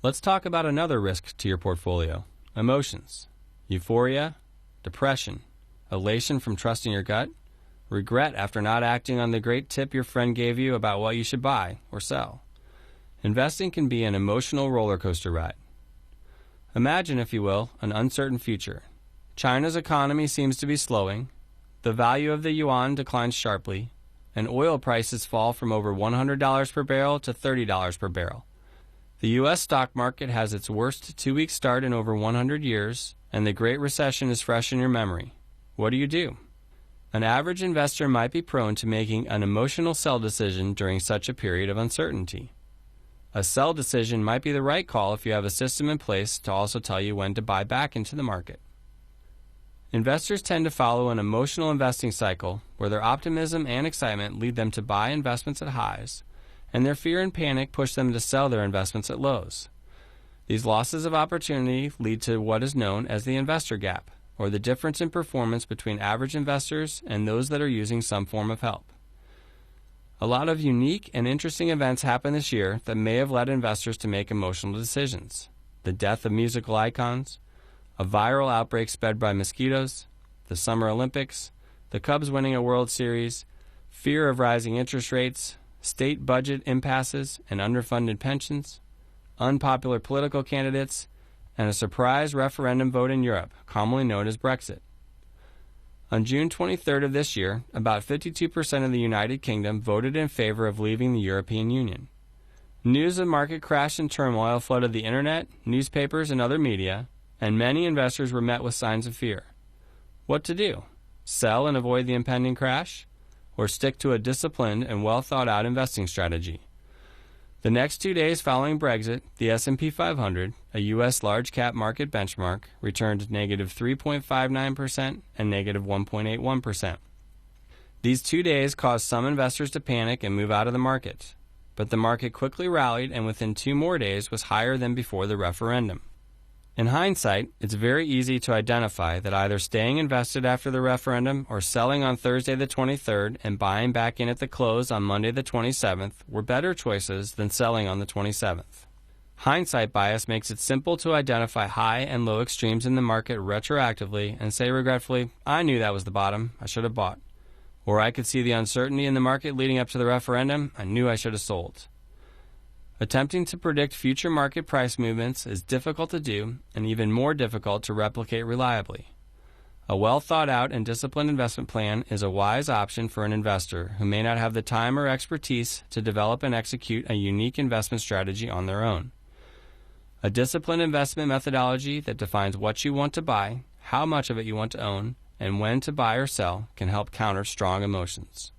Let's talk about another risk to your portfolio: emotions. Euphoria, depression, elation from trusting your gut, regret after not acting on the great tip your friend gave you about what you should buy or sell. Investing can be an emotional roller coaster ride. Imagine, if you will, an uncertain future. China's economy seems to be slowing, the value of the yuan declines sharply, and oil prices fall from over $100 per barrel to $30 per barrel. The U.S. stock market has its worst 2-week start in over 100 years, and the Great Recession is fresh in your memory. What do? An average investor might be prone to making an emotional sell decision during such a period of uncertainty. A sell decision might be the right call if you have a system in place to also tell you when to buy back into the market. Investors tend to follow an emotional investing cycle where their optimism and excitement lead them to buy investments at highs, and their fear and panic push them to sell their investments at lows. These losses of opportunity lead to what is known as the investor gap, or the difference in performance between average investors and those that are using some form of help. A lot of unique and interesting events happened this year that may have led investors to make emotional decisions. The death of musical icons, a viral outbreak sped by mosquitoes, the Summer Olympics, the Cubs winning a World Series, fear of rising interest rates, state budget impasses and underfunded pensions, unpopular political candidates, and a surprise referendum vote in Europe, commonly known as Brexit. On June 23rd of this year, about 52% of the United Kingdom voted in favor of leaving the European Union. News of market crash and turmoil flooded the internet, newspapers, and other media, and many investors were met with signs of fear. What to do? Sell and avoid the impending crash? Or stick to a disciplined and well-thought-out investing strategy? The next 2 days following Brexit, the S&P 500, a U.S. large-cap market benchmark, returned negative 3.59% and negative 1.81%. These 2 days caused some investors to panic and move out of the market, but the market quickly rallied and within 2 more days was higher than before the referendum. In hindsight, it's very easy to identify that either staying invested after the referendum or selling on Thursday the 23rd and buying back in at the close on Monday the 27th were better choices than selling on the 27th. Hindsight bias makes it simple to identify high and low extremes in the market retroactively and say regretfully, I knew that was the bottom, I should have bought. Or I could see the uncertainty in the market leading up to the referendum, I knew I should have sold. Attempting to predict future market price movements is difficult to do and even more difficult to replicate reliably. A well-thought-out and disciplined investment plan is a wise option for an investor who may not have the time or expertise to develop and execute a unique investment strategy on their own. A disciplined investment methodology that defines what you want to buy, how much of it you want to own, and when to buy or sell can help counter strong emotions.